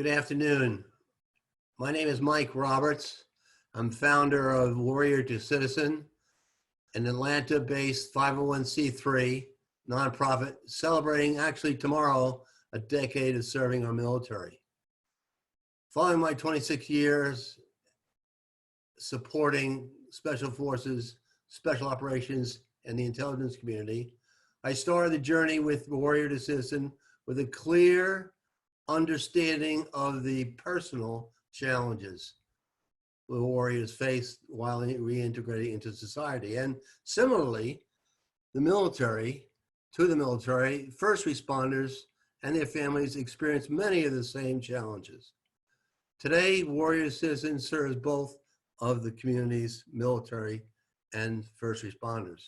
Good afternoon. My name is Mike Roberts. I'm founder of Warrior to Citizen, an Atlanta-based 501c3 nonprofit celebrating actually tomorrow a decade of serving our military. Following my 26 years supporting special forces, special operations, and the intelligence community, I started the journey with Warrior to Citizen with a clear understanding of the personal challenges the warriors face while reintegrating into society. And similarly, the military, first responders and their families experience many of the same challenges. Today, Warrior to Citizen serves both of the community's military and first responders.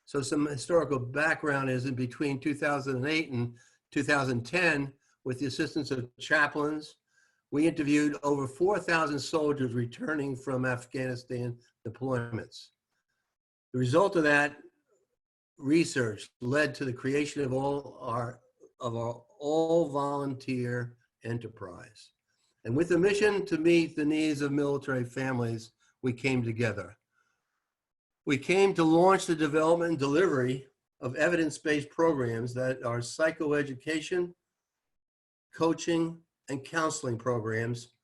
So some historical background is in between 2008 and 2010, with the assistance of chaplains, we interviewed over 4,000 soldiers returning from Afghanistan deployments. The result of that research led to the creation of our all-volunteer enterprise. And with the mission to meet the needs of military families, we came together. We came to launch the development and delivery of evidence-based programs that are psychoeducation, coaching, and counseling programs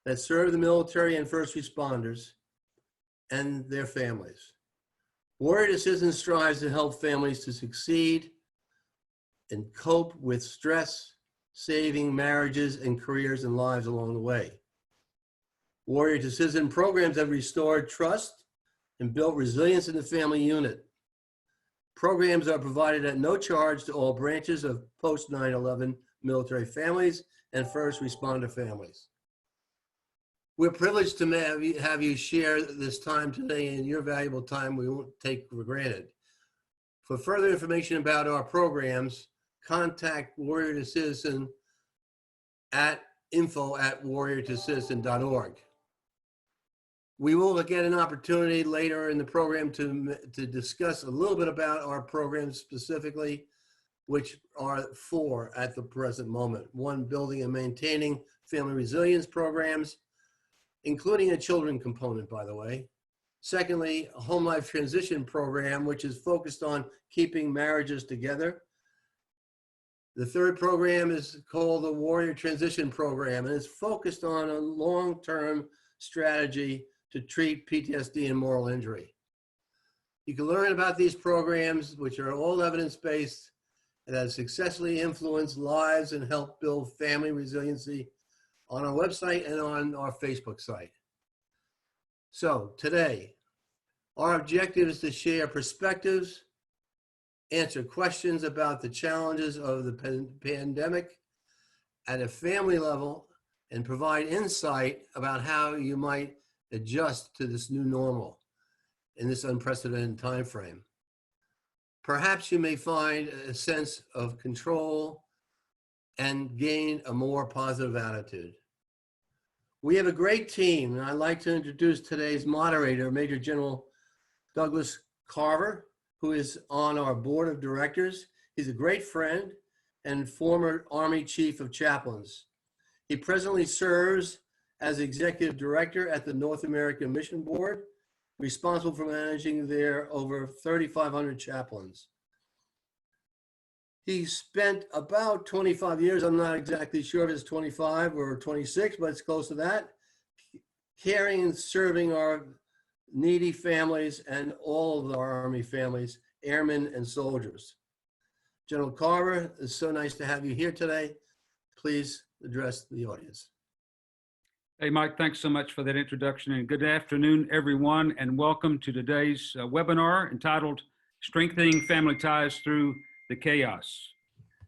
that serve the military and first responders and their families. Warrior to Citizen strives to help families to succeed and cope with stress, saving marriages and careers and lives along the way. Warrior to Citizen programs have restored trust and built resilience in the family unit. Programs are provided at no charge to all branches of post 9/11 military families and first responder families. We're privileged to have you share this time today, and your valuable time we won't take for granted. For further information about our programs, contact Warrior to Citizen at info@warriortocitizen.org. We will get an opportunity later in the program to discuss a little bit about our programs specifically, which are four at the present moment. One, building and maintaining family resilience programs, including a children component, by the way. Secondly, a home life transition program, which is focused on keeping marriages together. The third program is called the Warrior Transition Program, and it's focused on a long-term strategy to treat PTSD and moral injury. You can learn about these programs, which are all evidence-based, that has successfully influenced lives and helped build family resiliency on our website and on our Facebook site. So today, our objective is to share perspectives, answer questions about the challenges of the pandemic at a family level, and provide insight about how you might adjust to this new normal in this unprecedented time frame. Perhaps you may find a sense of control and gain a more positive attitude. We have a great team, and I'd like to introduce today's moderator, Major General Douglas Carver, who is on our board of directors. He's a great friend and former Army Chief of Chaplains. He presently serves as Executive Director at the North American Mission Board, responsible for managing their over 3,500 chaplains. He spent about 25 years, I'm not exactly sure if it's 25 or 26, but it's close to that, caring and serving our needy families and all of our Army families, airmen and soldiers. General Carver, it's so nice to have you here today. Please address the audience. Hey, Mike, thanks so much for that introduction, and good afternoon, everyone, and welcome to today's webinar entitled Strengthening Family Ties Through the Chaos.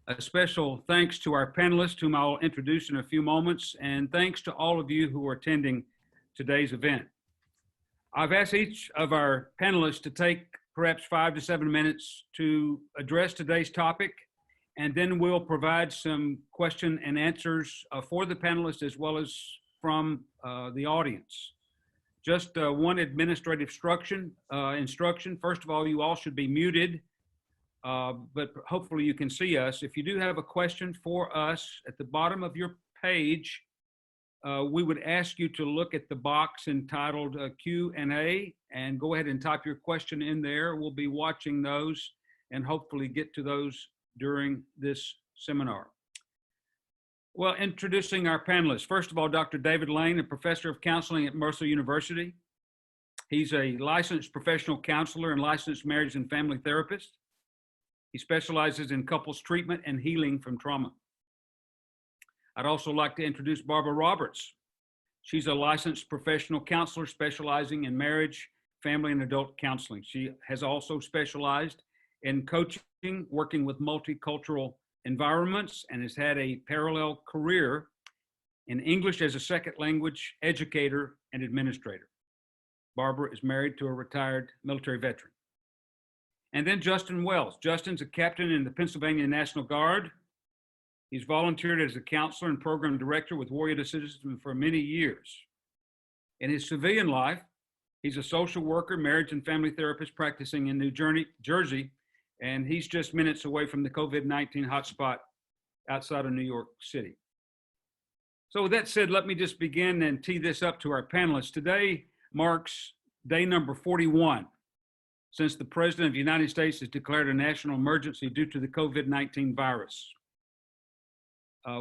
A special thanks to our panelists, whom I'll introduce in a few moments, and thanks to all of you who are attending today's event. I've asked each of our panelists to take perhaps 5 to 7 minutes to address today's topic, and then we'll provide some question and answers for the panelists as well as from the audience. Just one administrative instruction. First of all, you all should be muted, but hopefully you can see us. If you do have a question for us, at the bottom of your page, we would ask you to look at the box entitled Q&A and go ahead and type your question in there. We'll be watching those and hopefully get to those during this seminar. Well, introducing our panelists. First of all, Dr. David Lane, a professor of counseling at Mercer University. He's a licensed professional counselor and licensed marriage and family therapist. He specializes in couples treatment and healing from trauma. I'd also like to introduce Barbara Roberts. She's a licensed professional counselor specializing in marriage, family, and adult counseling. She has also specialized in coaching, working with multicultural environments, and has had a parallel career in English as a second language educator and administrator. Barbara is married to a retired military veteran. And then Justin Wells. Justin's a captain in the Pennsylvania National Guard. He's volunteered as a counselor and program director with Warrior to Citizen for many years. In his civilian life, he's a social worker, marriage and family therapist practicing in New Jersey, and he's just minutes away from the COVID-19 hotspot outside of New York City. So with that said, let me just begin and tee this up to our panelists. Today marks day number 41 since the President of the United States has declared a national emergency due to the COVID-19 virus.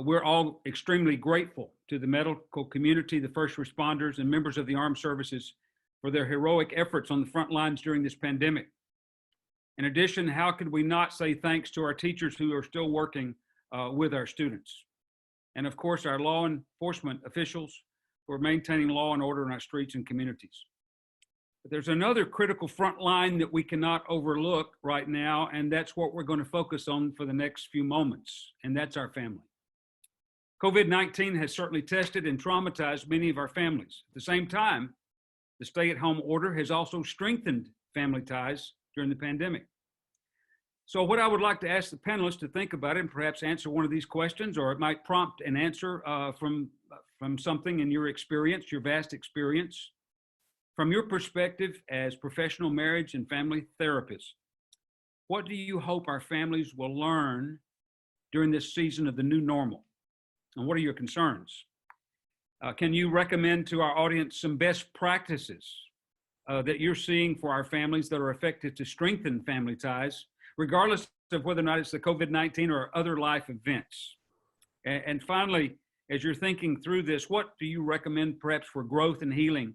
We're all extremely grateful to the medical community, the first responders, and members of the armed services for their heroic efforts on the front lines during this pandemic. In addition, how could we not say thanks to our teachers who are still working with our students? And of course, our law enforcement officials who are maintaining law and order in our streets and communities. But there's another critical front line that we cannot overlook right now, and that's what we're going to focus on for the next few moments, and that's our family. COVID-19 has certainly tested and traumatized many of our families. At the same time, the stay-at-home order has also strengthened family ties during the pandemic. So what I would like to ask the panelists to think about it and perhaps answer one of these questions, or it might prompt an answer from something in your experience, your vast experience. From your perspective as professional marriage and family therapists, what do you hope our families will learn during this season of the new normal? And what are your concerns? Can you recommend to our audience some best practices that you're seeing for our families that are effective to strengthen family ties, regardless of whether or not it's the COVID-19 or other life events? And finally, as you're thinking through this, what do you recommend perhaps for growth and healing,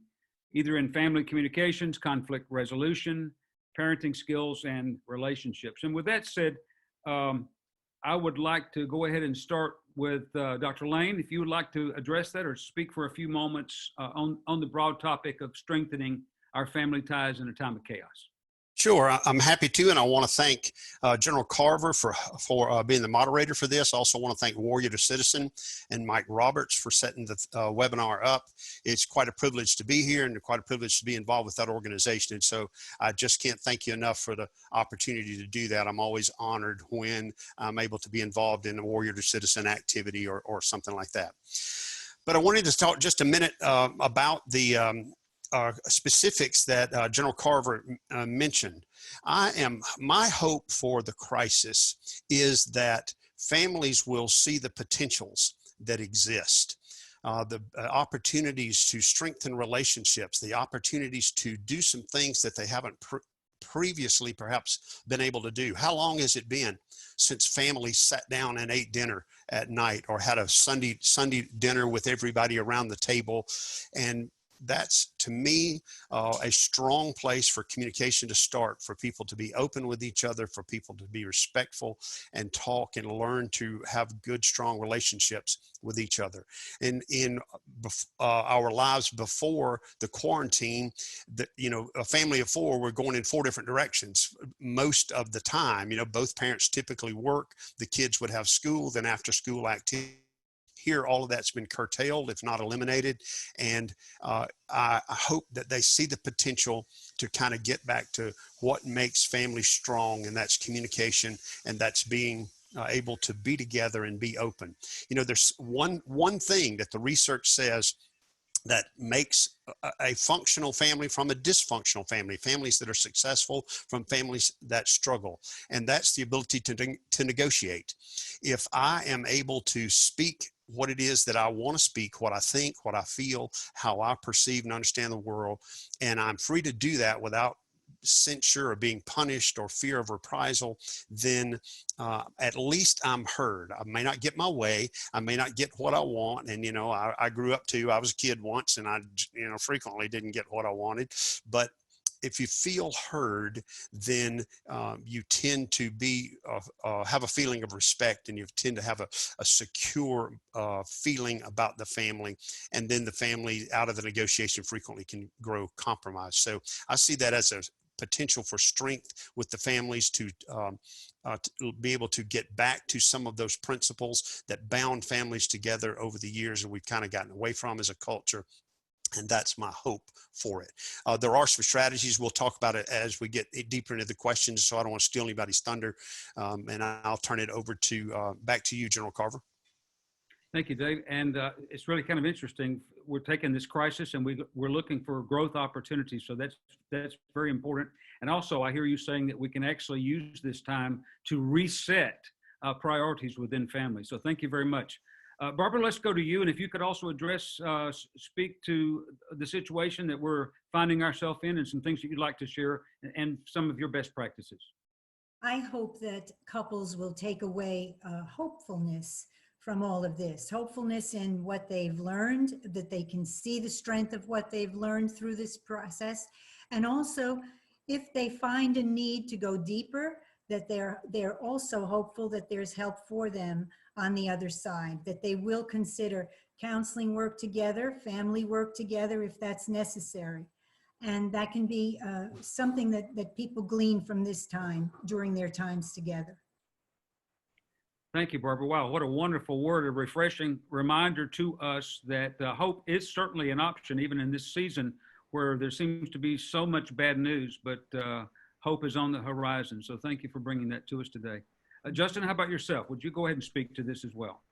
either in family communications, conflict resolution, parenting skills, and relationships? And with that said, I would like to go ahead and start with Dr. Lane, if you would like to address that or speak for a few moments on the broad topic of strengthening our family ties in a time of chaos. Sure, I'm happy to, and I want to thank General Carver for being the moderator for this. I also want to thank Warrior to Citizen and Mike Roberts for setting the webinar up. It's quite a privilege to be here and quite a privilege to be involved with that organization. And so I just can't thank you enough for the opportunity to do that. I'm always honored when I'm able to be involved in a Warrior to Citizen activity or something like that. But I wanted to talk just a minute about the specifics that General Carver mentioned. My hope for the crisis is that families will see the potentials that exist, the opportunities to strengthen relationships, the opportunities to do some things that they haven't previously perhaps been able to do. How long has it been since families sat down and ate dinner at night or had a Sunday dinner with everybody around the table? And that's, to me, a strong place for communication to start, for people to be open with each other, for people to be respectful and talk and learn to have good, strong relationships with each other. And in our lives before the quarantine, a family of four were going in 4 different directions most of the time. Both parents typically work, the kids would have school, then after school activity. Here, all of that's been curtailed, if not eliminated. And I hope that they see the potential to kind of get back to what makes families strong, and that's communication, and that's being able to be together and be open. There's one thing that the research says that makes a functional family from a dysfunctional family, families that are successful from families that struggle. And that's the ability to negotiate. If I am able to speak what it is that I want to speak, what I think, what I feel, how I perceive and understand the world, and I'm free to do that without censure or being punished or fear of reprisal, then at least I'm heard. I may not get my way. I may not get what I want. And, you know, I grew up too. I was a kid once and I, you know, frequently didn't get what I wanted. But if you feel heard, then you tend to be have a feeling of respect, and you tend to have a secure feeling about the family. And then the family out of the negotiation frequently can grow compromise. So I see that as a potential for strength with the families to be able to get back to some of those principles that bound families together over the years and we've kind of gotten away from as a culture. And that's my hope for it. There are some strategies. We'll talk about it as we get deeper into the questions, so I don't want to steal anybody's thunder. And I'll turn it over to back to you, General Carver. Thank you, Dave. And it's really kind of interesting. We're taking this crisis and we're looking for growth opportunities. So that's very important. And also, I hear you saying that we can actually use this time to reset priorities within families. So thank you very much. Barbara, let's go to you. And if you could also address, speak to the situation that we're finding ourselves in and some things that you'd like to share and some of your best practices. I hope that couples will take away hopefulness from all of this, hopefulness in what they've learned, that they can see the strength of what they've learned through this process. And also, if they find a need to go deeper, that they're also hopeful that there's help for them on the other side, that they will consider counseling work together, family work together if that's necessary. And that can be something that people glean from this time during their times together. Thank you, Barbara. Wow, what a wonderful word, a refreshing reminder to us that hope is certainly an option, even in this season where there seems to be so much bad news, but hope is on the horizon. So thank you for bringing that to us today. Justin, how about yourself? Would you go ahead and speak to this as well?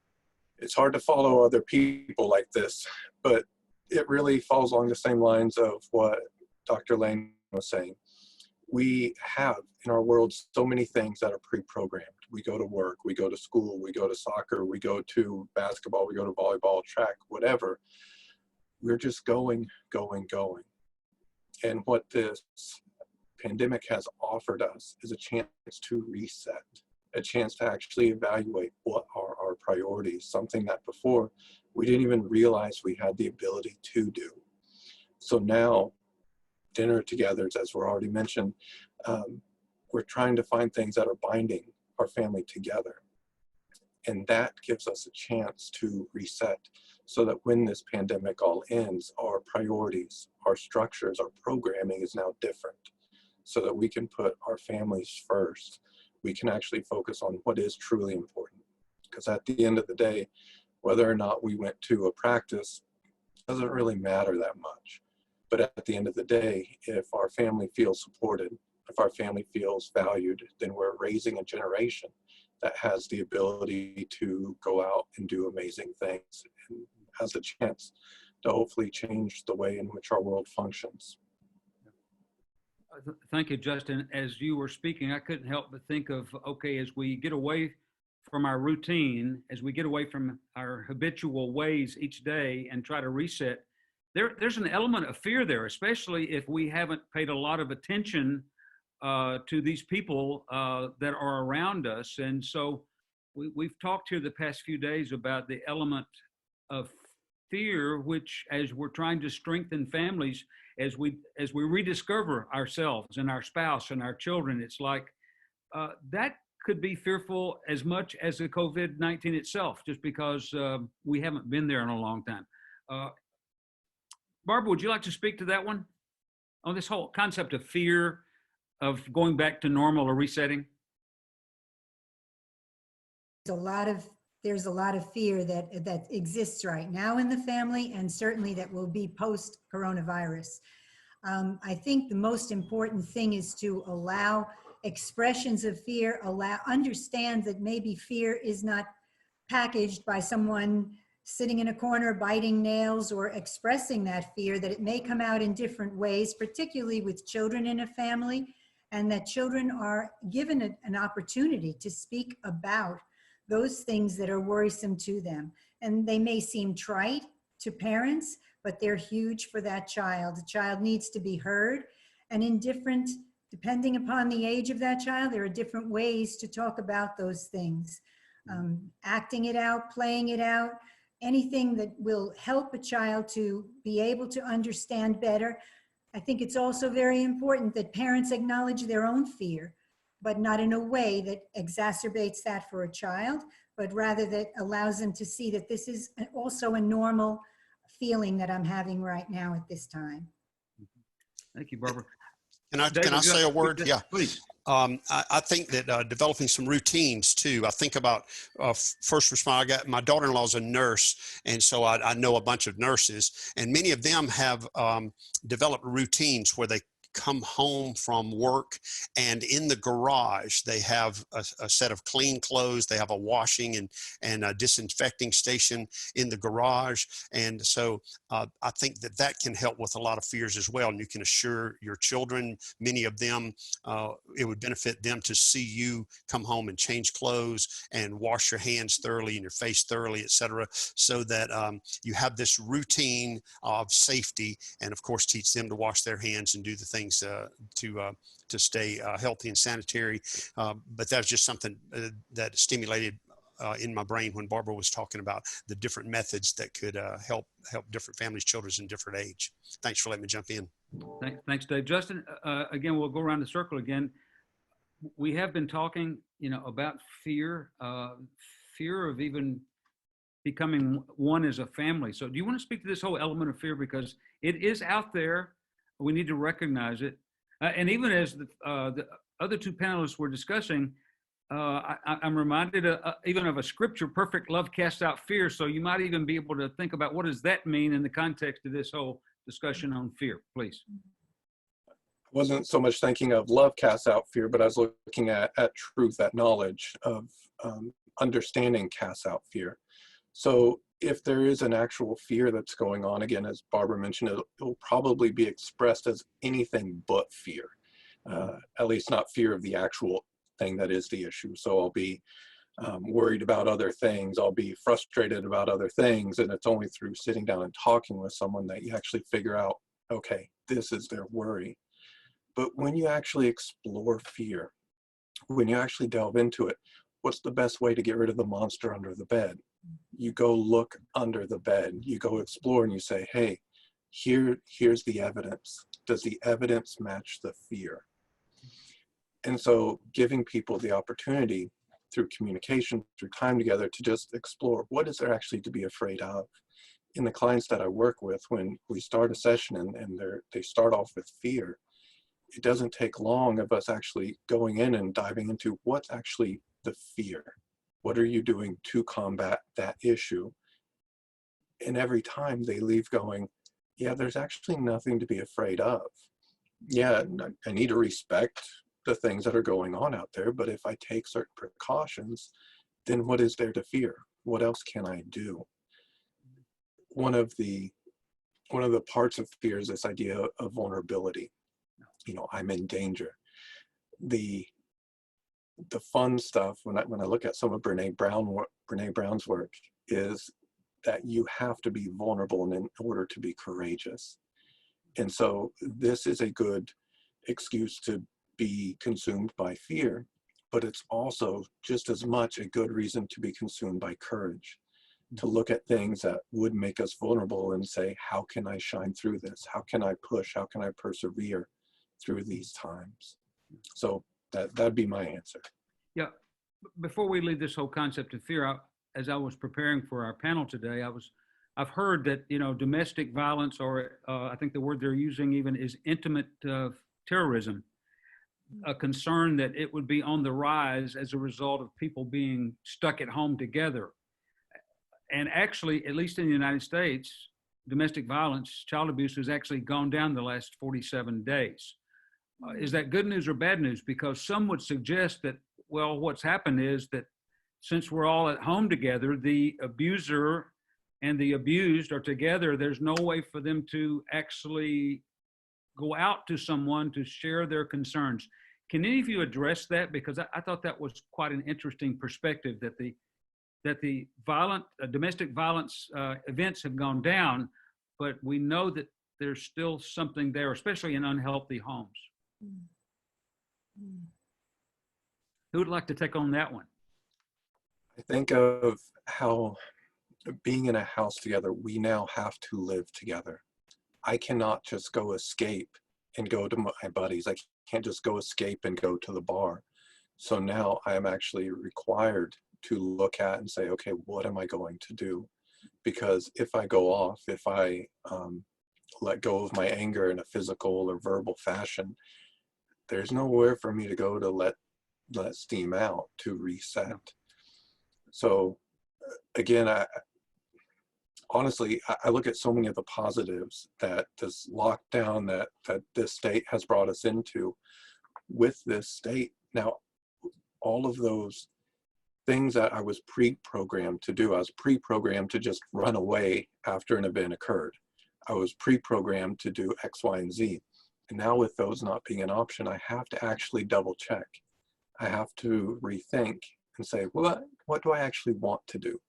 It's hard to follow other people like this, but it really falls along the same lines of what Dr. Lane was saying. We have in our world so many things that are pre-programmed. We go to work, we go to school, we go to soccer, we go to basketball, we go to volleyball, track, whatever. We're just going. And what this pandemic has offered us is a chance to reset, a chance to actually evaluate what are our priorities, something that before we didn't even realize we had the ability to do. So now, dinner together, as we're already mentioned, we're trying to find things that are binding our family together. And that gives us a chance to reset so that when this pandemic all ends, our priorities, our structures, our programming is now different so that we can put our families first. We can actually focus on what is truly important. Because at the end of the day, whether or not we went to a practice doesn't really matter that much. But at the end of the day, if our family feels supported, if our family feels valued, then we're raising a generation that has the ability to go out and do amazing things and has a chance to hopefully change the way in which our world functions. Thank you, Justin. As you were speaking, I couldn't help but think of, okay, as we get away from our routine, as we get away from our habitual ways each day and try to reset, there's an element of fear there, especially if we haven't paid a lot of attention to these people that are around us. And so we've talked here the past few days about the element of fear, which as we're trying to strengthen families, as we rediscover ourselves and our spouse and our children, it's like that could be fearful as much as the COVID-19 itself, just because we haven't been there in a long time. Barbara, would you like to speak to that one? On this whole concept of fear, of going back to normal or resetting? There's a lot of fear that exists right now in the family, and certainly that will be post-coronavirus. I think the most important thing is to allow expressions of fear, understand that maybe fear is not packaged by someone sitting in a corner biting nails or expressing that fear, that it may come out in different ways, particularly with children in a family, and that children are given an opportunity to speak about those things that are worrisome to them. And they may seem trite to parents, but they're huge for that child. The child needs to be heard, and in different, depending upon the age of that child, there are different ways to talk about those things. Acting it out, playing it out, anything that will help a child to be able to understand better. I think it's also very important that parents acknowledge their own fear, but not in a way that exacerbates that for a child, but rather that allows them to see that this is also a normal feeling that I'm having right now at this time. Thank you, Barbara. Can I David, say a word? Yeah. Please. I think that developing some routines too. I think about first responder. My daughter-in-law is a nurse, and so I know a bunch of nurses, and many of them have developed routines where they come home from work, and in the garage they have a set of clean clothes. They have a washing and a disinfecting station in the garage, and so I think that can help with a lot of fears as well. And you can assure your children, many of them, it would benefit them to see you come home and change clothes and wash your hands thoroughly and your face thoroughly, etc., so that you have this routine of safety, and of course teach them to wash their hands and do the things to stay healthy and sanitary. But that's just something that stimulated in my brain when Barbara was talking about the different methods that could help different families, children in different age. Thanks for letting me jump in. Thanks, Dave. Justin, again, we'll go around the circle again. We have been talking, about fear, fear of even becoming one as a family. So do you want to speak to this whole element of fear? Because it is out there. We need to recognize it. And even as the other two panelists were discussing, I'm reminded even of a scripture, perfect love casts out fear. So you might even be able to think about what does that mean in the context of this whole discussion on fear, please. I wasn't so much thinking of love casts out fear, but I was looking at truth, at knowledge of understanding casts out fear. So if there is an actual fear that's going on, again, as Barbara mentioned, it'll probably be expressed as anything but fear, at least not fear of the actual thing that is the issue. So I'll be worried about other things. I'll be frustrated about other things. And it's only through sitting down and talking with someone that you actually figure out, okay, this is their worry. But when you actually explore fear, when you actually delve into it, what's the best way to get rid of the monster under the bed? You go look under the bed, you go explore, and you say, hey, here's the evidence. Does the evidence match the fear? And so giving people the opportunity through communication, through time together, to just explore what is there actually to be afraid of. In the clients that I work with, when we start a session and they start off with fear, it doesn't take long of us actually going in and diving into what's actually the fear. What are you doing to combat that issue? And every time they leave going, yeah, there's actually nothing to be afraid of. Yeah, I need to respect the things that are going on out there, but if I take certain precautions, then what is there to fear? What else can I do? One of the parts of fear is this idea of vulnerability. I'm in danger. The fun stuff when I look at some of Brene Brown's work is that you have to be vulnerable in order to be courageous. And so this is a good excuse to be consumed by fear, but it's also just as much a good reason to be consumed by courage, to look at things that would make us vulnerable and say, how can I shine through this? How can I push? How can I persevere through these times? So that'd be my answer. Yeah. Before we leave this whole concept of fear, as I was preparing for our panel today, I've heard that, domestic violence, or I think the word they're using even is intimate terrorism, a concern that it would be on the rise as a result of people being stuck at home together. And actually, at least in the United States, domestic violence, child abuse has actually gone down the last 47 days. Is that good news or bad news? Because some would suggest that, well, what's happened is that since we're all at home together, the abuser and the abused are together, there's no way for them to actually go out to someone to share their concerns. Can any of you address that? Because I thought that was quite an interesting perspective, that the violent domestic violence events have gone down, but we know that there's still something there, especially in unhealthy homes. Who would like to take on that one? I think of how being in a house together, we now have to live together. I cannot just go escape and go to my buddies. I can't just go escape and go to the bar. So now I am actually required to look at and say, okay, what am I going to do? Because if I go off, if I let go of my anger in a physical or verbal fashion, there's nowhere for me to go to let steam out, to reset. So again, honestly, I look at so many of the positives that this lockdown that this state has brought us into. With this state now, all of those things that I was pre-programmed to do, I was pre-programmed to just run away after an event occurred. I was pre-programmed to do X, Y, and Z. And now with those not being an option, I have to actually double check. I have to rethink and say, well, what do I actually want to do?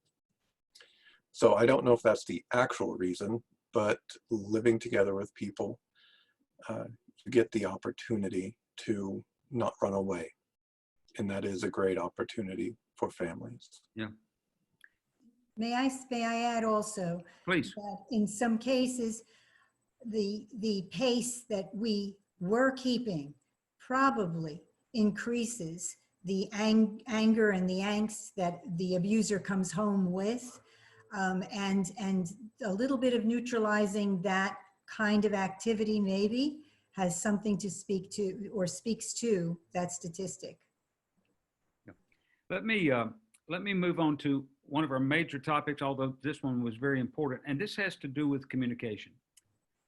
So I don't know if that's the actual reason, but living together with people, you get the opportunity to not run away. And that is a great opportunity for families. Yeah. May I add also, Please. that in some cases, the pace that we were keeping probably increases the anger and the angst that the abuser comes home with, and a little bit of neutralizing that kind of activity maybe has something to speak to, or speaks to, that statistic. Let me move on to one of our major topics, although this one was very important, and this has to do with communication.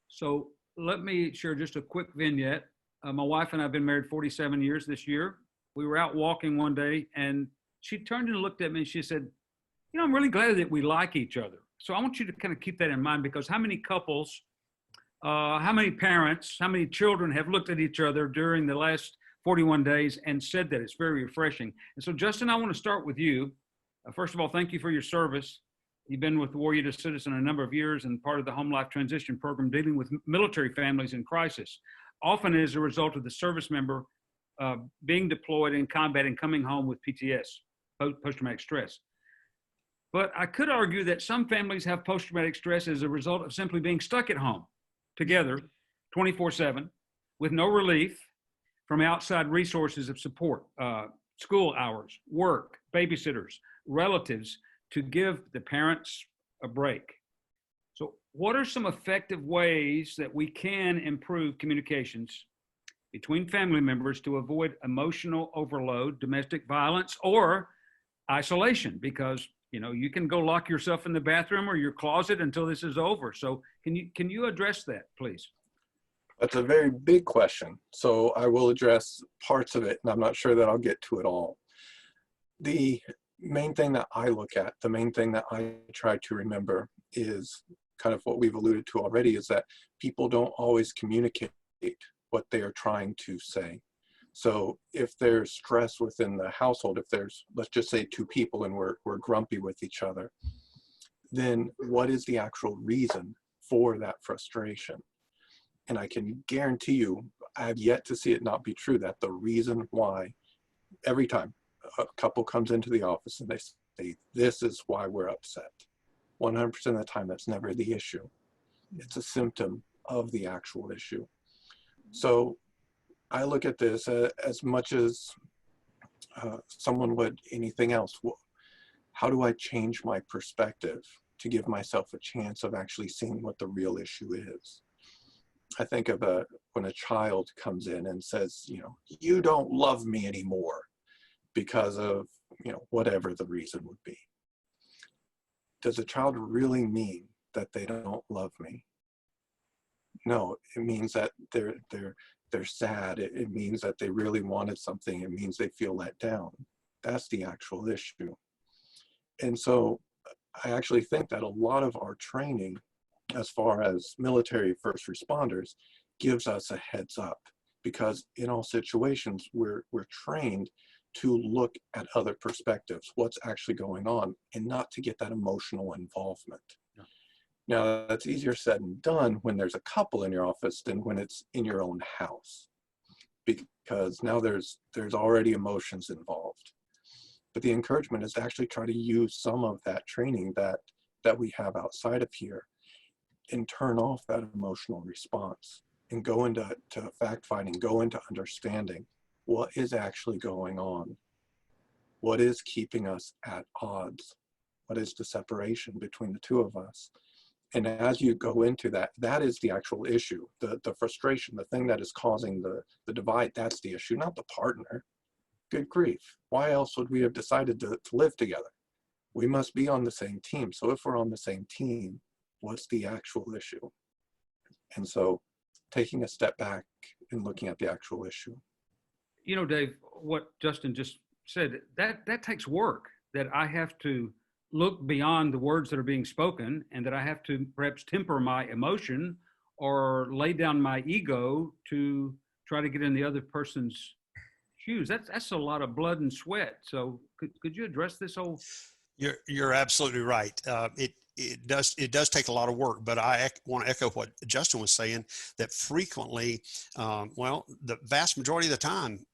So let me share just a quick vignette. My wife and I have been married 47 years this year. We were out walking one day, and she turned and looked at me and she said, you know, I'm really glad that we like each other. So I want you to kind of keep that in mind, because how many couples, how many parents, how many children have looked at each other during the last 41 days and said that? It's very refreshing. And so, Justin, I want to start with you. First of all, thank you for your service. You've been with Warrior to Citizen a number of years and part of the Home Life Transition Program dealing with military families in crisis, often as a result of the service member being deployed in combat and coming home with PTS, post-traumatic stress. But I could argue that some families have post-traumatic stress as a result of simply being stuck at home together 24/7 with no relief from outside resources of support, school hours, work, babysitters, relatives, to give the parents a break. So what are some effective ways that we can improve communications between family members to avoid emotional overload, domestic violence, or isolation? Because, you know, you can go lock yourself in the bathroom or your closet until this is over. So can you address that, please? That's a very big question. So I will address parts of it, and I'm not sure that I'll get to it all. The main thing that I look at, the main thing that I try to remember is kind of what we've alluded to already, is that people don't always communicate what they are trying to say. So if there's stress within the household, if there's, let's just say, two people and we're grumpy with each other, then what is the actual reason for that frustration? And I can guarantee you, I have yet to see it not be true, that the reason why every time a couple comes into the office and they say, this is why we're upset, 100% of the time, that's never the issue. It's a symptom of the actual issue. So I look at this as much as someone would anything else. How do I change my perspective to give myself a chance of actually seeing what the real issue is? I think of when a child comes in and says, you know, you don't love me anymore because of, you know, whatever the reason would be. Does a child really mean that they don't love me? No, it means that they're sad. It means that they really wanted something. It means they feel let down. That's the actual issue. And so I actually think that a lot of our training, as far as military first responders, gives us a heads up, because in all situations, we're trained to look at other perspectives, what's actually going on, and not to get that emotional involvement. Yeah. Now, that's easier said than done when there's a couple in your office than when it's in your own house, because now there's already emotions involved. But the encouragement is to actually try to use some of that training that we have outside of here and turn off that emotional response and go into fact-finding, go into understanding what is actually going on, what is keeping us at odds, what is the separation between the two of us. And as you go into that, that is the actual issue, the frustration, the thing that is causing the divide, that's the issue, not the partner. Good grief. Why else would we have decided to live together? We must be on the same team. So if we're on the same team, what's the actual issue? And so taking a step back and looking at the actual issue. You know, Dave, what Justin just said, that takes work, that I have to look beyond the words that are being spoken, and that I have to perhaps temper my emotion or lay down my ego to try to get in the other person's shoes. That's a lot of blood and sweat. So could you address this whole? You're absolutely right. It does take a lot of work, but I want to echo what Justin was saying, that frequently, the vast majority of the time,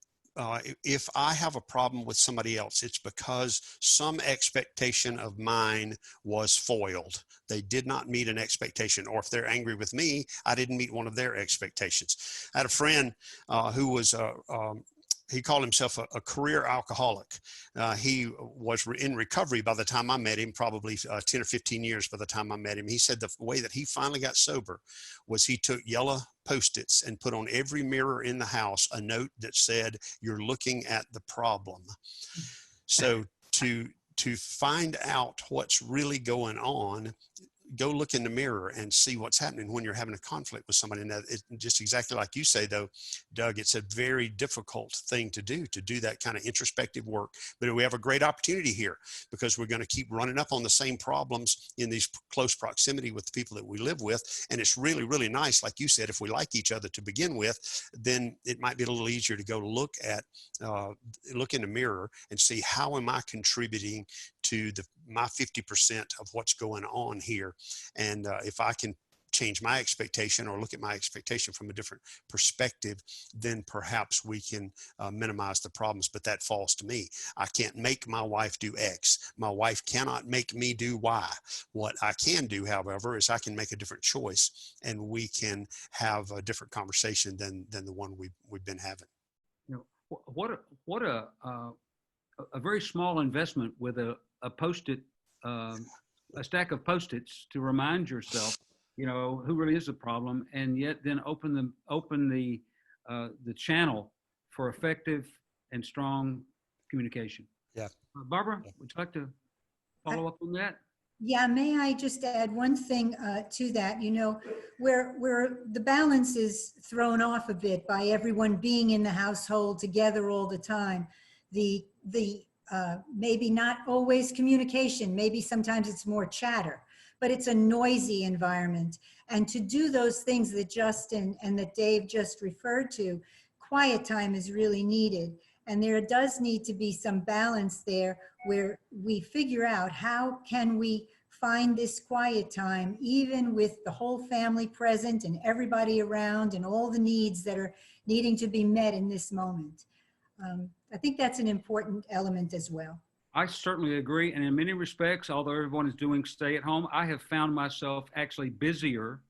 if I have a problem with somebody else, it's because some expectation of mine was foiled. They did not meet an expectation, or if they're angry with me, I didn't meet one of their expectations. I had a friend who was he called himself a career alcoholic. He was in recovery by the time I met him, probably 10 or 15 years by the time I met him. He said the way that he finally got sober was he took yellow Post-its and put on every mirror in the house a note that said, "You're looking at the problem." So to find out what's really going on, go look in the mirror and see what's happening when you're having a conflict with somebody. And it's just exactly like you say, though, Doug, it's a very difficult thing to do that kind of introspective work. But we have a great opportunity here, because we're going to keep running up on the same problems in these close proximity with the people that we live with. And it's really, really nice. Like you said, if we like each other to begin with, then it might be a little easier to go look in the mirror and see, how am I contributing to my 50% of what's going on here. And if I can change my expectation or look at my expectation from a different perspective, then perhaps we can minimize the problems. But that falls to me. I can't make my wife do X. My wife cannot make me do Y. What I can do, however, is I can make a different choice, and we can have a different conversation than the one we've been having. You know, what a very small investment with a Post-it, a stack of Post-its to remind yourself, you know, who really is the problem, and yet then open the channel for effective and strong communication. Yeah. Barbara, would you like to follow up on that? Yeah, may I just add one thing to that? You know, where the balance is thrown off a bit by everyone being in the household together all the time. The maybe not always communication, maybe sometimes it's more chatter, but it's a noisy environment. And to do those things that Justin and that Dave just referred to, quiet time is really needed. And there does need to be some balance there, where we figure out, how can we find this quiet time, even with the whole family present and everybody around and all the needs that are needing to be met in this moment. I think that's an important element as well. I certainly agree. And in many respects, although everyone is doing stay at home, I have found myself actually busier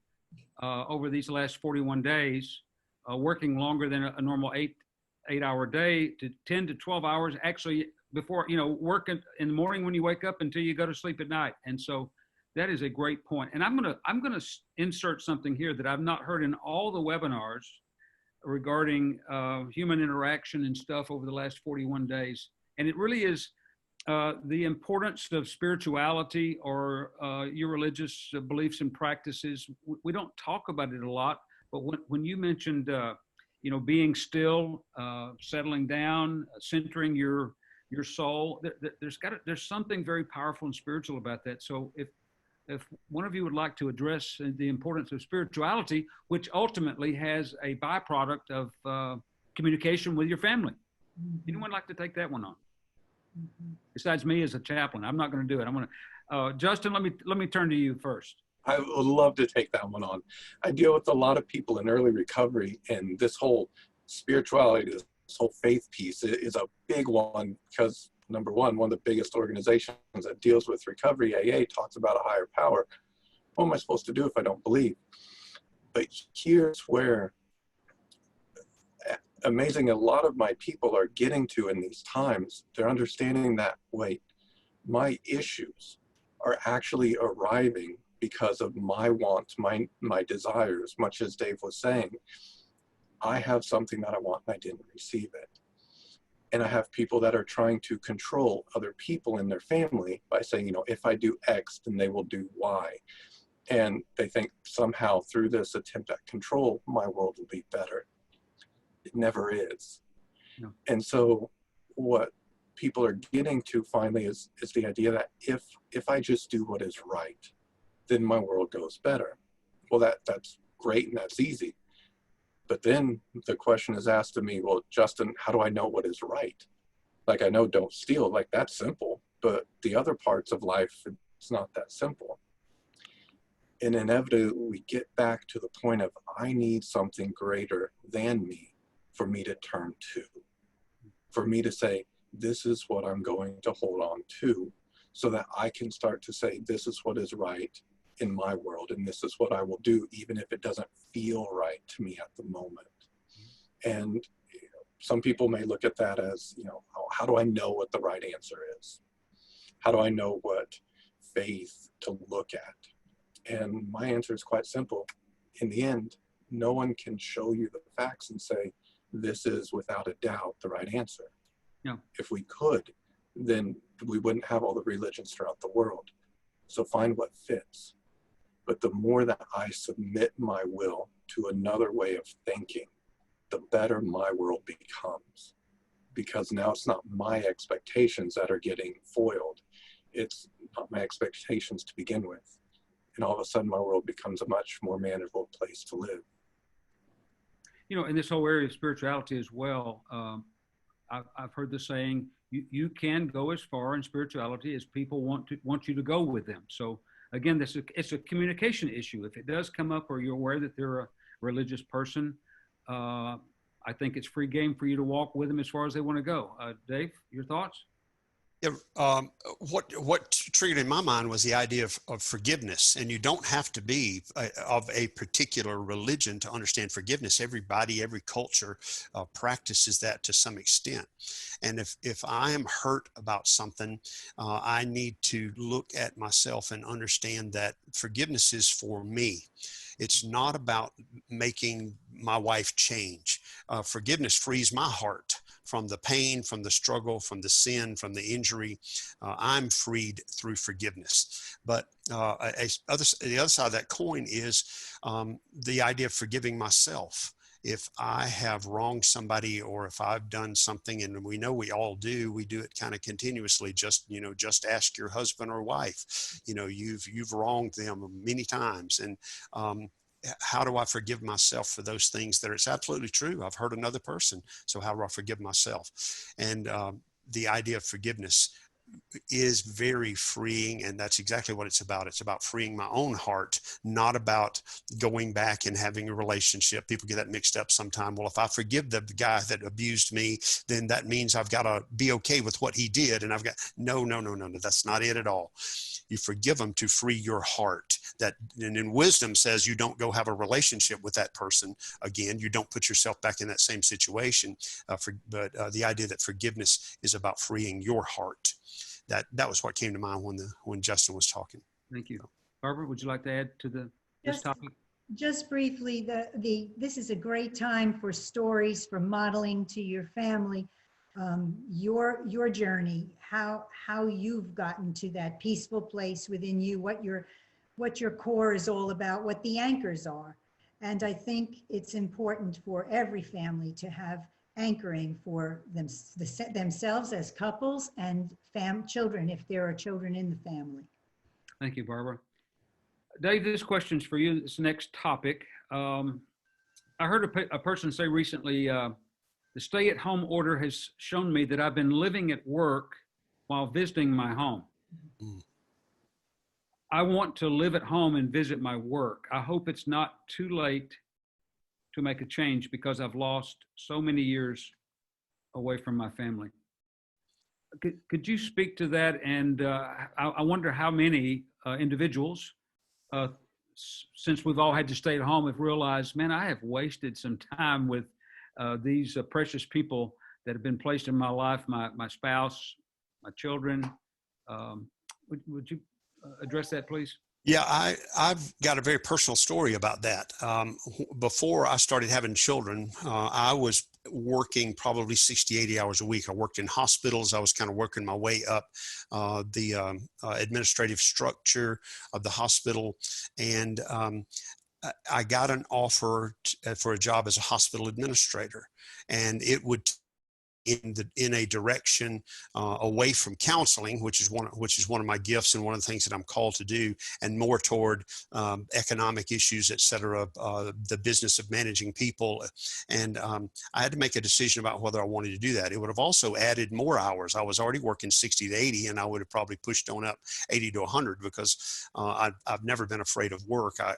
over these last 41 days, working longer than a normal eight-hour day, to 10 to 12 hours, actually, before, you know, working in the morning when you wake up until you go to sleep at night. And so that is a great point. And I'm gonna insert something here that I've not heard in all the webinars regarding human interaction and stuff over the last 41 days. And it really is the importance of spirituality, or your religious beliefs and practices. We don't talk about it a lot, but when you mentioned, you know, being still, settling down, centering your your soul. There's something very powerful and spiritual about that. So if one of you would like to address the importance of spirituality, which ultimately has a byproduct of communication with your family. Anyone like to take that one on? Besides me as a chaplain, I'm not going to do it. I'm going to, Justin, let me turn to you first. I would love to take that one on. I deal with a lot of people in early recovery, and this whole spirituality, this whole faith piece is a big one because, number one of the biggest organizations that deals with recovery, AA, talks about a higher power. What am I supposed to do if I don't believe? But here's where amazing a lot of my people are getting to in these times. They're understanding that, wait, my issues are actually arriving because of my wants, my desires, much as Dave was saying. I have something that I want and I didn't receive it. And I have people that are trying to control other people in their family by saying, you know, if I do X, then they will do Y. And they think somehow through this attempt at control, my world will be better. It never is. No. And so what people are getting to finally is the idea that if I just do what is right, then my world goes better. Well, that's great and that's easy. But then the question is asked of me, well, Justin, how do I know what is right? Like, I know don't steal, like that's simple, but the other parts of life, it's not that simple. And inevitably we get back to the point of, I need something greater than me for me to turn to, for me to say, this is what I'm going to hold on to, so that I can start to say, this is what is right in my world, and this is what I will do, even if it doesn't feel right to me at the moment. And you know, some people may look at that as, you know, oh, how do I know what the right answer is? How do I know what faith to look at? And my answer is quite simple. In the end, no one can show you the facts and say, this is without a doubt the right answer. No. If we could, then we wouldn't have all the religions throughout the world. So find what fits. But the more that I submit my will to another way of thinking, the better my world becomes. Because now it's not my expectations that are getting foiled. It's not my expectations to begin with. And all of a sudden my world becomes a much more manageable place to live. You know, in this whole area of spirituality as well, I've heard the saying, you can go as far in spirituality as people want you to go with them. So again, it's a communication issue. If it does come up or you're aware that they're a religious person, I think it's free game for you to walk with them as far as they want to go. Dave, your thoughts? Yeah, what triggered in my mind was the idea of forgiveness, and you don't have to be of a particular religion to understand forgiveness. Everybody, every culture practices that to some extent. And if I am hurt about something, I need to look at myself and understand that forgiveness is for me. It's not about making my wife change. Forgiveness frees my heart from the pain, from the struggle, from the sin, from the injury. I'm freed through forgiveness. But the other side of that coin is the idea of forgiving myself. If I have wronged somebody, or if I've done something, and we know we all do, we do it kind of continuously. Just ask your husband or wife. You've wronged them many times, and how do I forgive myself for those things that it's absolutely true? I've hurt another person, so how do I forgive myself? And the idea of forgiveness is very freeing, and that's exactly what it's about. It's about freeing my own heart, not about going back and having a relationship. People get that mixed up sometime. Well, if I forgive the guy that abused me, then that means I've got to be okay with what he did. And I've got, no, that's not it at all. You forgive them to free your heart. And in wisdom says you don't go have a relationship with that person again. You don't put yourself back in that same situation. But the idea that forgiveness is about freeing your heart. That was what came to mind when Justin was talking. Thank you. Barbara, would you like to add to this topic? Just briefly, this is a great time for stories, for modeling to your family, your journey, how you've gotten to that peaceful place within you, what your core is all about, what the anchors are. And I think it's important for every family to have anchoring for themselves as couples and children, if there are children in the family. Thank you, Barbara. Dave, this question's for you, this next topic. I heard a person say recently, the stay-at-home order has shown me that I've been living at work while visiting my home. I want to live at home and visit my work. I hope it's not too late to make a change because I've lost so many years away from my family. Could you speak to that? And I wonder how many individuals, since we've all had to stay at home, have realized, man, I have wasted some time with these precious people that have been placed in my life, my spouse, my children. Would you address that, please? Yeah, I've got a very personal story about that. Before I started having children, I was working probably 60, 80 hours a week. I worked in hospitals. I was kind of working my way up the administrative structure of the hospital. And I got an offer for a job as a hospital administrator, and it would in a direction away from counseling, which is one of my gifts and one of the things that I'm called to do, and more toward economic issues, et cetera, the business of managing people. And I had to make a decision about whether I wanted to do that. It would have also added more hours. I was already working 60 to 80, and I would have probably pushed on up 80 to 100 because I've never been afraid of work. I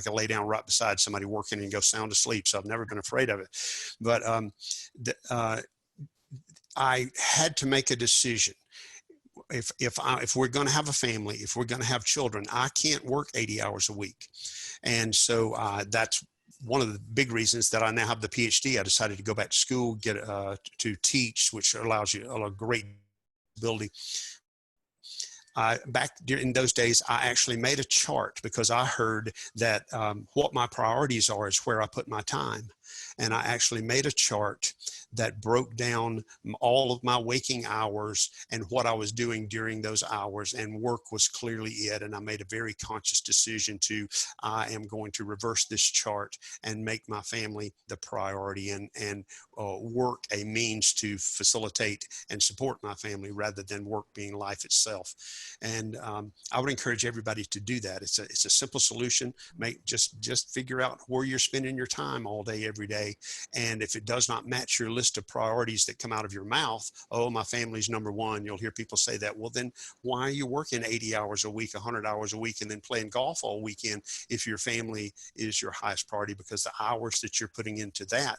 can lay down right beside somebody working and go sound asleep, so I've never been afraid of it. But I had to make a decision. If we're going to have a family, if we're going to have children, I can't work 80 hours a week. And so that's one of the big reasons that I now have the Ph.D. I decided to go back to school, get to teach, which allows you a great ability. Back in those days, I actually made a chart because I heard that what my priorities are is where I put my time. And I actually made a chart that broke down all of my waking hours and what I was doing during those hours, and work was clearly it. And I made a very conscious decision I am going to reverse this chart and make my family the priority, and work a means to facilitate and support my family rather than work being life itself. And I would encourage everybody to do that. It's a simple solution. Just figure out where you're spending your time all day, every day. And if it does not match your list of priorities that come out of your mouth, oh, my family's number one, you'll hear people say that. Well, then why are you working 80 hours a week, 100 hours a week, and then playing golf all weekend if your family is your highest priority? Because the hours that you're putting into that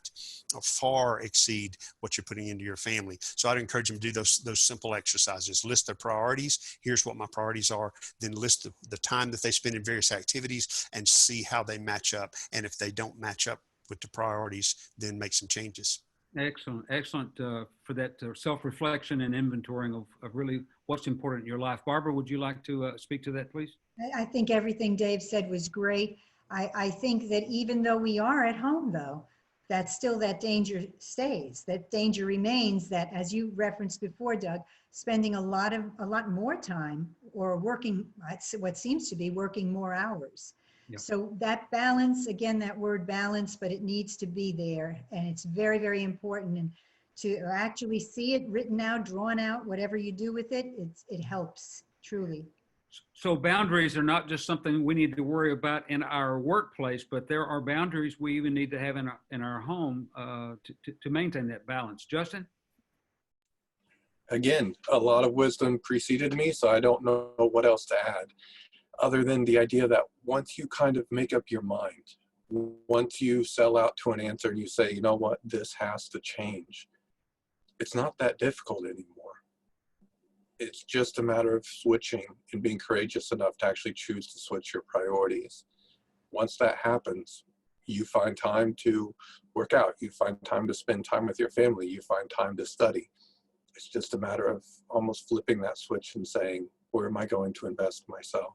far exceed what you're putting into your family. So I'd encourage them to do those simple exercises. List their priorities. Here's what my priorities are. Then list the time that they spend in various activities and see how they match up. And if they don't match up with the priorities, then make some changes. Excellent for that self-reflection and inventorying of really what's important in your life. Barbara, would you like to speak to that, please? I think everything Dave said was great. I think that even though we are at home, though, that still that danger stays, that danger remains, that, as you referenced before, Doug, spending a lot more time or working, what seems to be working more hours. Yep. So that balance, again, that word balance, but it needs to be there, and it's very, very important. And to actually see it written out, drawn out, whatever you do with it, it helps truly. So boundaries are not just something we need to worry about in our workplace, but there are boundaries we even need to have in our home to maintain that balance. Justin? Again, a lot of wisdom preceded me, so I don't know what else to add, other than the idea that once you kind of make up your mind, once you sell out to an answer and you say, you know what, this has to change, it's not that difficult anymore. It's just a matter of switching and being courageous enough to actually choose to switch your priorities. Once that happens, you find time to work out, you find time to spend time with your family, you find time to study. It's just a matter of almost flipping that switch and saying, where am I going to invest myself?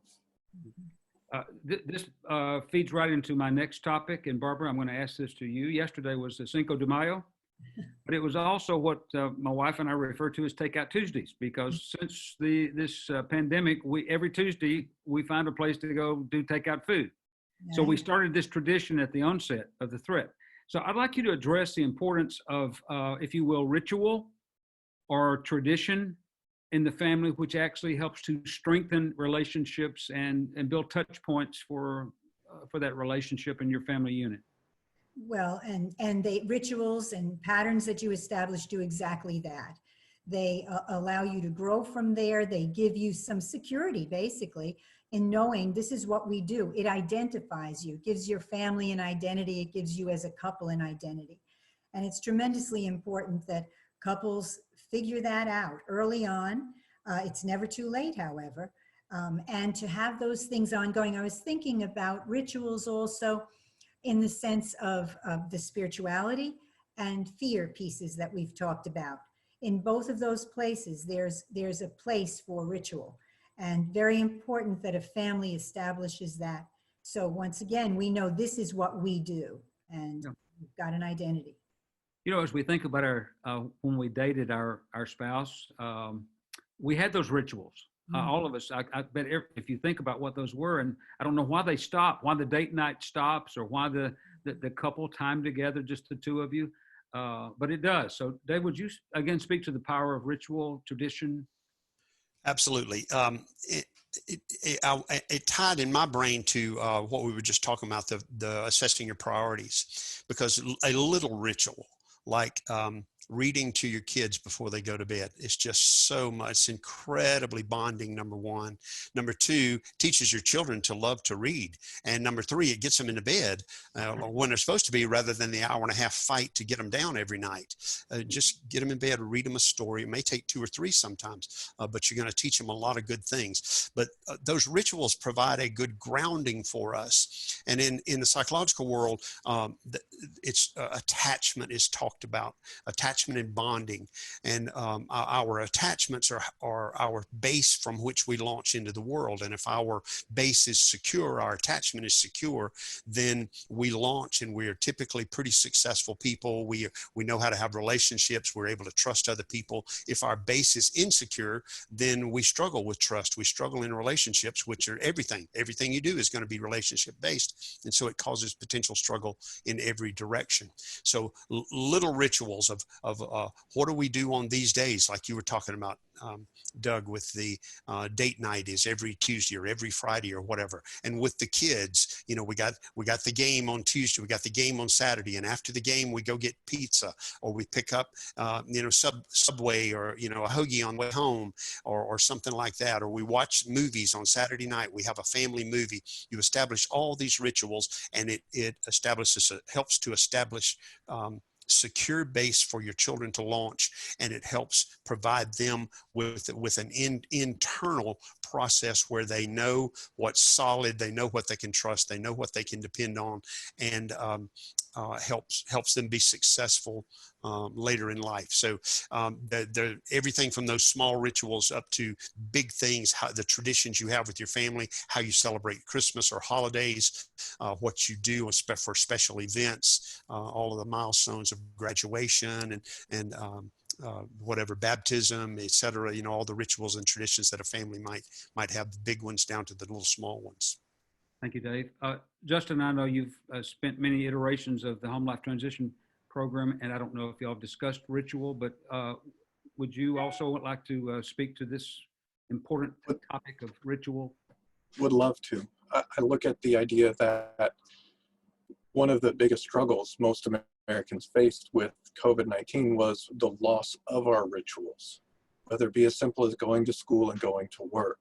This feeds right into my next topic. And Barbara, I'm going to ask this to you. Yesterday was the Cinco de Mayo, but it was also what my wife and I refer to as Takeout Tuesdays, because since this pandemic, every Tuesday, we find a place to go do takeout food. So we started this tradition at the onset of the threat. So I'd like you to address the importance of, if you will, ritual or tradition in the family, which actually helps to strengthen relationships and build touch points for that relationship in your family unit. Well, and the rituals and patterns that you establish do exactly that. They allow you to grow from there. They give you some security, basically, in knowing this is what we do. It identifies you, it gives your family an identity, it gives you as a couple an identity. And it's tremendously important that couples figure that out early on. It's never too late, however, and to have those things ongoing. I was thinking about rituals also in the sense of the spirituality and fear pieces that we've talked about. In both of those places, there's a place for ritual, and very important that a family establishes that. So once again, we know this is what we do, and we've got an identity. You know, as we think about when we dated our spouse, we had those rituals. All of us, I bet if you think about what those were, and I don't know why they stop, why the date night stops, or why the couple time together, just the two of you, but it does. So Dave, would you again speak to the power of ritual, tradition? Absolutely. It tied in my brain to what we were just talking about, the assessing your priorities, because a little ritual like reading to your kids before they go to bed is just so much. It's incredibly bonding, number one. Number two, teaches your children to love to read. And number three, it gets them into bed when they're supposed to be, rather than the hour and a half fight to get them down every night. Just get them in bed, read them a story. It may take 2 or 3 sometimes, but you're going to teach them a lot of good things. But those rituals provide a good grounding for us. And in the psychological world, it's attachment is talked about. Attachment and bonding, and our attachments are our base from which we launch into the world. And if our base is secure, our attachment is secure, then we launch, and we are typically pretty successful people. We know how to have relationships. We're able to trust other people. If our base is insecure, then we struggle with trust. We struggle in relationships, which are everything. Everything you do is going to be relationship based, and so it causes potential struggle in every direction. So little rituals of what do we do on these days, like you were talking about, Doug, with the date night is every Tuesday or every Friday or whatever. And with the kids, you know, we got the game on Tuesday, we got the game on Saturday, and after the game we go get pizza, or we pick up Subway, or a hoagie on the way home, or something like that, or we watch movies on Saturday night. We have a family movie. You establish all these rituals, and it helps to establish secure base for your children to launch, and it helps provide them with an internal process where they know what's solid, they know what they can trust, they know what they can depend on, and helps them be successful later in life. So everything from those small rituals up to big things, the traditions you have with your family, how you celebrate Christmas or holidays, what you do for special events, all of the milestones of graduation and whatever, baptism, etc. All the rituals and traditions that a family might have, the big ones down to the little small ones. Thank you, Dave. Justin, I know you've spent many iterations of the Home Life Transition Program, and I don't know if y'all have discussed ritual, but would you also like to speak to this important topic of ritual? Would love to. I look at the idea that one of the biggest struggles most Americans faced with COVID-19 was the loss of our rituals, whether it be as simple as going to school and going to work.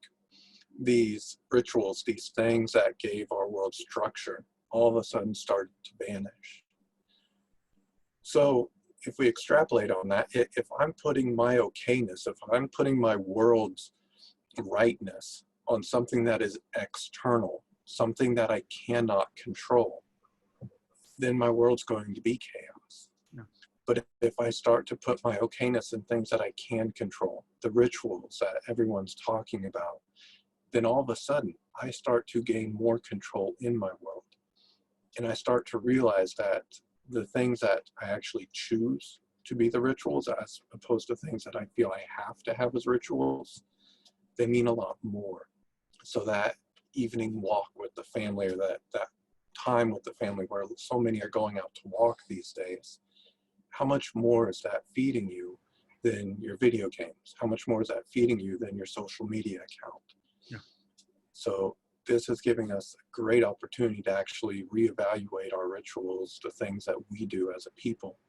These rituals, these things that gave our world structure, all of a sudden started to vanish. So if we extrapolate on that, if I'm putting my okayness, if I'm putting my world's rightness on something that is external, something that I cannot control, then my world's going to be chaos. Yeah. But if I start to put my okayness in things that I can control, the rituals that everyone's talking about, then all of a sudden I start to gain more control in my world. And I start to realize that the things that I actually choose to be the rituals, as opposed to things that I feel I have to have as rituals, they mean a lot more. So that evening walk with the family, or that time with the family where so many are going out to walk these days, how much more is that feeding you than your video games? How much more is that feeding you than your social media account? Yeah. So this is giving us a great opportunity to actually reevaluate our rituals, the things that we do as a people,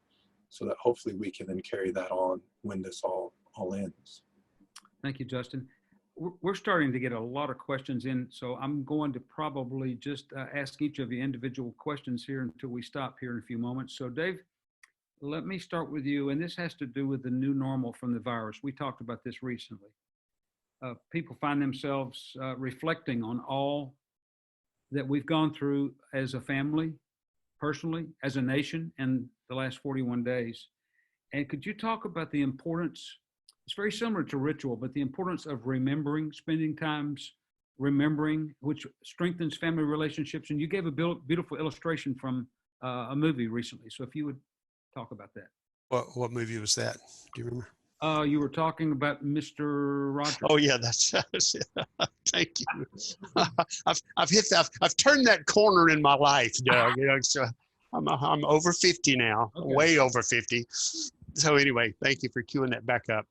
so that hopefully we can then carry that on when this all ends. Thank you, Justin. We're starting to get a lot of questions in, so I'm going to probably just ask each of you individual questions here until we stop here in a few moments. So Dave, let me start with you, and this has to do with the new normal from the virus. We talked about this recently. People find themselves reflecting on all that we've gone through as a family, personally, as a nation in the last 41 days. And could you talk about the importance, it's very similar to ritual, but the importance of remembering, spending times remembering, which strengthens family relationships. And you gave a beautiful illustration from a movie recently. So if you would talk about that. What movie was that? Do you remember? You were talking about Mr. Rogers. Oh yeah, that's thank you. I've turned that corner in my life, Doug. You know, so I'm over 50 now, Okay. Way over 50. So anyway, thank you for queuing that back up.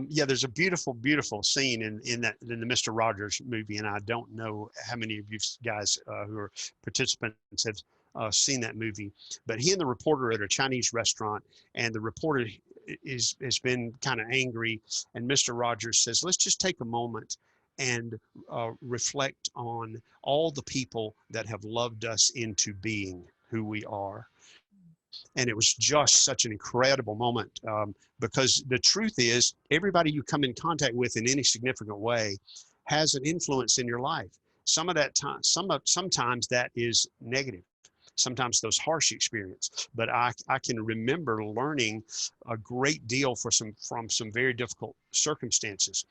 Yeah, there's a beautiful scene in the Mr. Rogers movie, and I don't know how many of you guys who are participants have seen that movie, but he and the reporter are at a Chinese restaurant, and the reporter has been kind of angry, and Mr. Rogers says, let's just take a moment and reflect on all the people that have loved us into being who we are. And it was just such an incredible moment, because the truth is everybody you come in contact with in any significant way has an influence in your life. Some of that time, sometimes that is negative. Sometimes those harsh experience, but I can remember learning a great deal from some very difficult circumstances.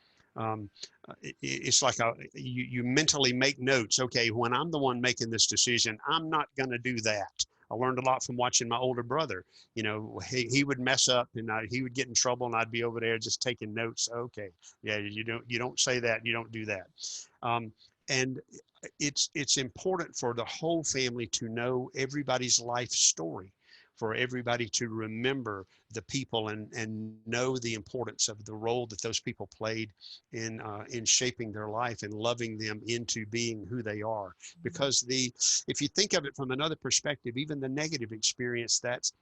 It's like you mentally make notes. Okay, when I'm the one making this decision, I'm not going to do that. I learned a lot from watching my older brother. You know, he would mess up and he would get in trouble, and I'd be over there just taking notes. Okay, yeah, you don't say that, you don't do that. And it's important for the whole family to know everybody's life story, for everybody to remember the people and know the importance of the role that those people played in shaping their life and loving them into being who they are. Because if you think of it from another perspective, even the negative experience, that's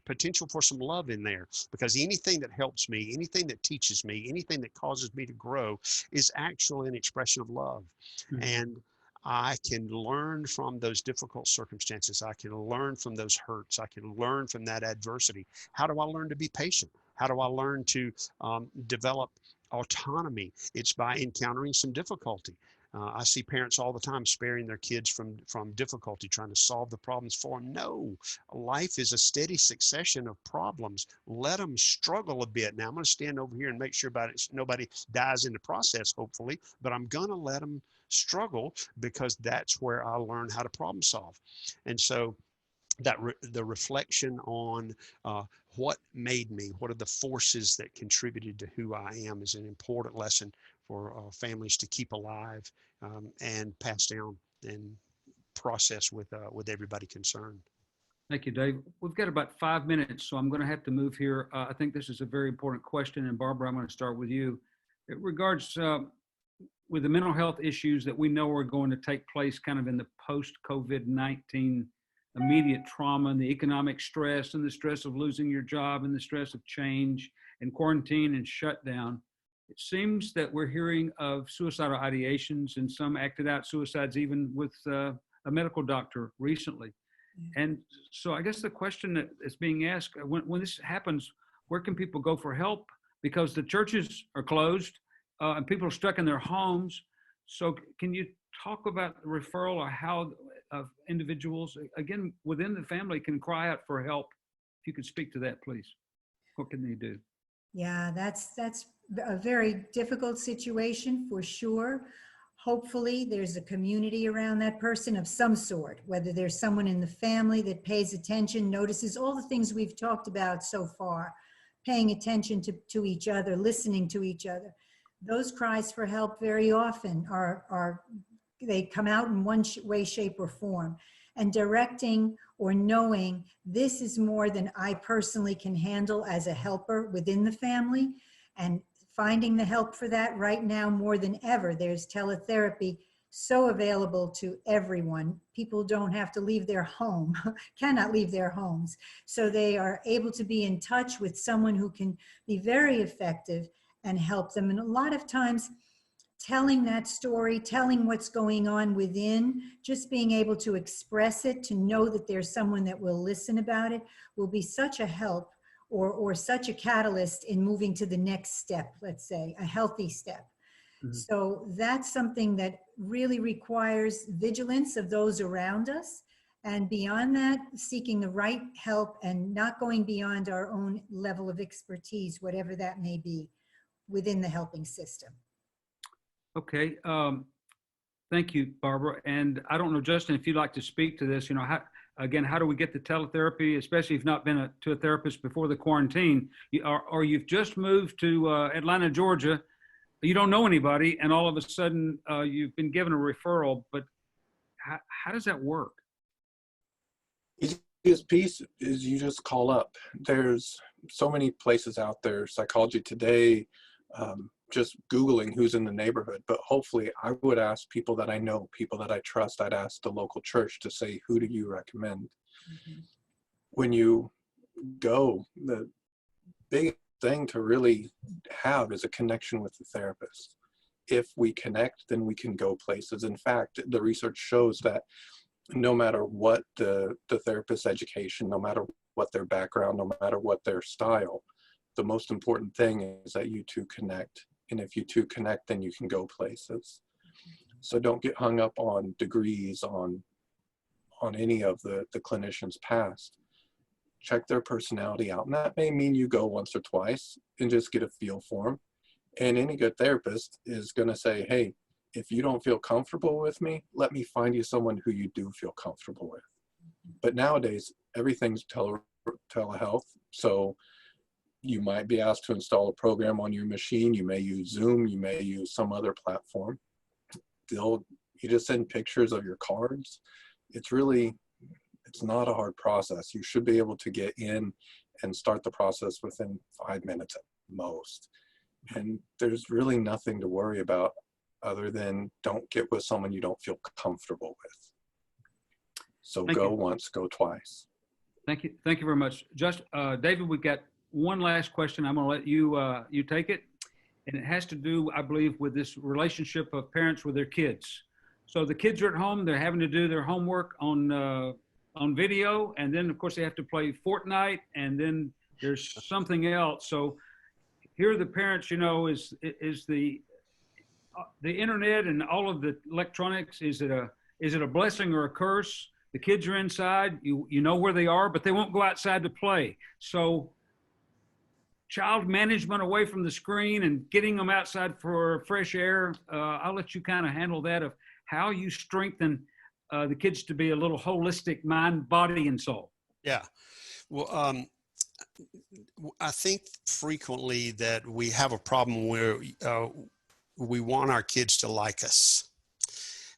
potential for some love in there, because anything that helps me, anything that teaches me, anything that causes me to grow is actually an expression of love. Mm-hmm. And I can learn from those difficult circumstances. I can learn from those hurts. I can learn from that adversity. How do I learn to be patient? How do I learn to develop autonomy? It's by encountering some difficulty. I see parents all the time sparing their kids from difficulty, trying to solve the problems for them. No, life is a steady succession of problems. Let them struggle a bit. Now I'm going to stand over here and make sure nobody dies in the process, hopefully, but I'm going to let them struggle, because that's where I learn how to problem solve. And so the reflection on what made me, what are the forces that contributed to who I am, is an important lesson for families to keep alive and pass down and process with everybody concerned. Thank you, Dave. We've got about 5 minutes, so I'm going to have to move here. I think this is a very important question, and Barbara, I'm going to start with you. It regards with the mental health issues that we know are going to take place kind of in the post-COVID-19 immediate trauma, and the economic stress, and the stress of losing your job, and the stress of change and quarantine and shutdown. It seems that we're hearing of suicidal ideations, and some acted out suicides even with a medical doctor recently. And so I guess the question that is being asked, when this happens, where can people go for help? Because the churches are closed and people are stuck in their homes. So can you talk about the referral, or how individuals, again, within the family, can cry out for help? If you could speak to that, please. What can they do? Yeah, that's a very difficult situation for sure. Hopefully there's a community around that person of some sort, whether there's someone in the family that pays attention, notices all the things we've talked about so far, paying attention to each other, listening to each other. Those cries for help very often they come out in one way, shape, or form. and directing or knowing this is more than I personally can handle as a helper within the family, and finding the help for that right now more than ever. There's teletherapy so available to everyone. People don't have to leave their home, cannot leave their homes. So they are able to be in touch with someone who can be very effective and help them. And a lot of times, telling that story, telling what's going on within, just being able to express it, to know that there's someone that will listen about it, will be such a help or such a catalyst in moving to the next step, let's say, a healthy step. So that's something that really requires vigilance of those around us. And beyond that, seeking the right help and not going beyond our own level of expertise, whatever that may be, within the helping system. Okay. Thank you, Barbara. And I don't know, Justin, if you'd like to speak to this, how do we get the teletherapy, especially if you've not been to a therapist before the quarantine, or you've just moved to Atlanta, Georgia, you don't know anybody, and all of a sudden you've been given a referral, but how does that work? Easiest piece is you just call up. There's so many places out there, Psychology Today, just Googling who's in the neighborhood, but hopefully I would ask people that I know, people that I trust. I'd ask the local church to say, who do you recommend? When you go, the big thing to really have is a connection with the therapist. If we connect, then we can go places. In fact, the research shows that no matter what the therapist's education, no matter what their background, no matter what their style, the most important thing is that you two connect. And if you two connect, then you can go places. So don't get hung up on degrees, on any of the clinician's past. Check their personality out. And that may mean you go once or twice and just get a feel for them. And any good therapist is going to say, hey, if you don't feel comfortable with me, let me find you someone who you do feel comfortable with. But nowadays, everything's telehealth. So you might be asked to install a program on your machine. You may use Zoom. You may use some other platform. You just send pictures of your cards. It's not a hard process. You should be able to get in and start the process within 5 minutes at most. And there's really nothing to worry about other than don't get with someone you don't feel comfortable with. So go once, go twice. Thank you. Thank you very much. David, we've got one last question. I'm going to let you take it. And it has to do, I believe, with this relationship of parents with their kids. So the kids are at home, they're having to do their homework on video. And then of course they have to play Fortnite, and then there's something else. So here the parents, is the internet and all of the electronics, is it a blessing or a curse? The kids are inside, you know where they are, but they won't go outside to play. So child management away from the screen and getting them outside for fresh air. I'll let you kind of handle that, of how you strengthen the kids to be a little holistic mind, body, and soul. Yeah. Well, I think frequently that we have a problem where we want our kids to like us.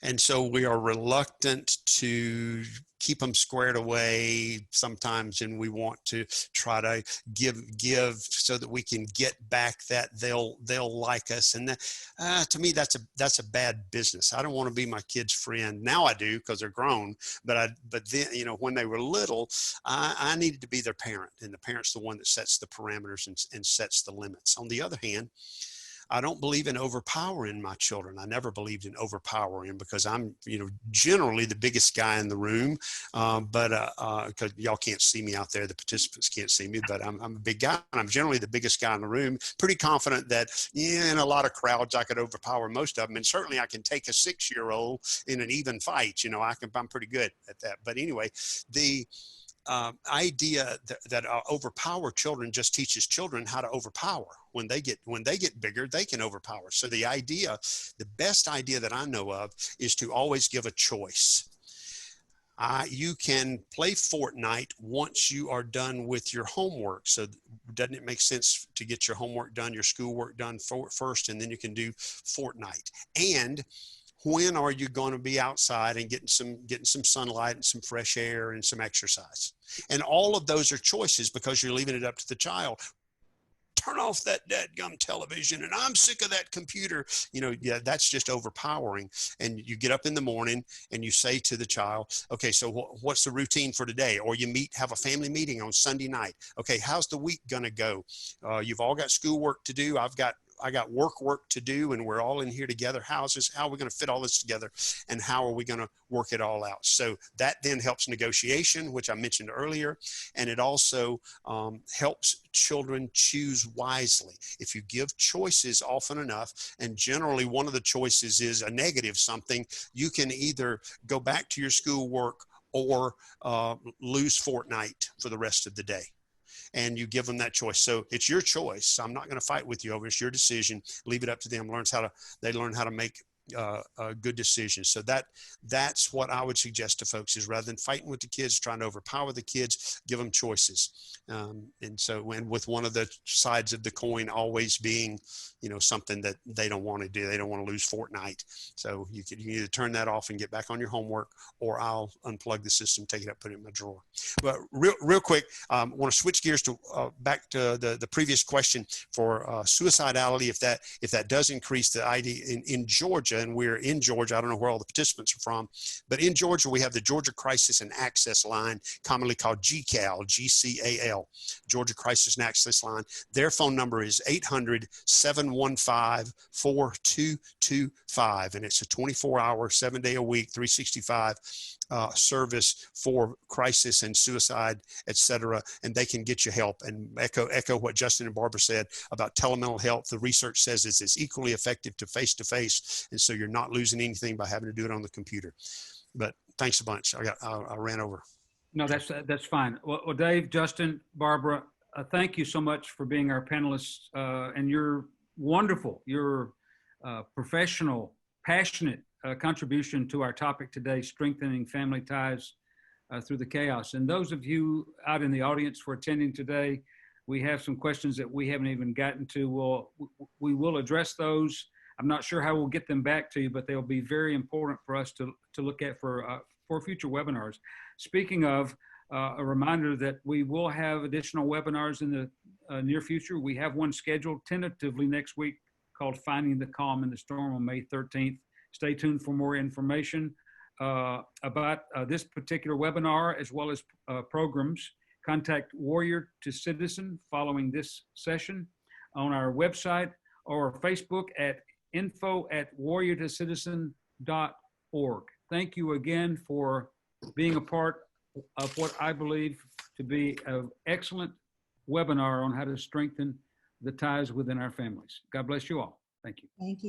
And so we are reluctant to keep them squared away sometimes, and we want to try to give so that we can get back that they'll like us. And that, to me, that's a bad business. I don't want to be my kid's friend. Now I do, because they're grown, but then, when they were little, I needed to be their parent, and the parent's the one that sets the parameters and sets the limits. On the other hand, I don't believe in overpowering my children. I never believed in overpowering, because I'm, generally the biggest guy in the room. Because y'all can't see me out there, the participants can't see me, but I'm a big guy, and I'm generally the biggest guy in the room. Pretty confident that, in a lot of crowds, I could overpower most of them. And certainly I can take a 6-year-old in an even fight. I'm pretty good at that. But anyway, the idea that overpower children just teaches children how to overpower. When they get bigger, they can overpower. So the best idea that I know of is to always give a choice. You can play Fortnite once you are done with your homework. So doesn't it make sense to get your homework done, your schoolwork done first, and then you can do Fortnite? And when are you going to be outside and getting some sunlight and some fresh air and some exercise? And all of those are choices because you're leaving it up to the child. Turn off that dadgum television and I'm sick of that computer. You know, yeah, that's just overpowering. And you get up in the morning and you say to the child, okay, so what's the routine for today? Or you have a family meeting on Sunday night. Okay, how's the week gonna go? You've all got schoolwork to do. I got work to do, and we're all in here together. How are we going to fit all this together, and how are we going to work it all out? So that then helps negotiation, which I mentioned earlier, and it also helps children choose wisely. If you give choices often enough, and generally one of the choices is a negative something, you can either go back to your schoolwork or lose Fortnite for the rest of the day. And you give them that choice. So it's your choice. I'm not going to fight with you over it. It's your decision. Leave it up to them. They learn how to make good decisions. So that's what I would suggest to folks is rather than fighting with the kids, trying to overpower the kids, give them choices. And so, and with one of the sides of the coin always being, you know, something that they don't want to do. They don't want to lose Fortnite. So you can either turn that off and get back on your homework, or I'll unplug the system, take it up, put it in my drawer. But real quick, I want to switch gears to back to the previous question for suicidality. If that does increase the ID in Georgia, and we're in Georgia, I don't know where all the participants are from, but in Georgia, we have the Georgia Crisis and Access Line, commonly called GCAL, G-C-A-L, Georgia Crisis and Access Line. Their phone number is 800-715-4225, and it's a 24-hour, 7-day-a-week, 365 service for crisis and suicide, etc. And they can get you help. And echo what Justin and Barbara said about telemental health. The research says it's equally effective to face-to-face, and so you're not losing anything by having to do it on the computer. But thanks a bunch. I ran over. No, that's fine. Well, Dave, Justin, Barbara, thank you so much for being our panelists, and you're wonderful. You're professional, passionate contribution to our topic today, strengthening family ties through the chaos. And those of you out in the audience for attending today, we have some questions that we haven't even gotten to. We will address those. I'm not sure how we'll get them back to you, but they'll be very important for us to look at for future webinars. Speaking of, a reminder that we will have additional webinars in the near future. We have one scheduled tentatively next week called Finding the Calm in the Storm on May 13th. Stay tuned for more information about this particular webinar as well as programs. Contact Warrior to Citizen following this session on our website or Facebook at info@warriortocitizen.org. Thank you again for being a part of what I believe to be an excellent webinar on how to strengthen the ties within our families. God bless you all. Thank you. Thank you.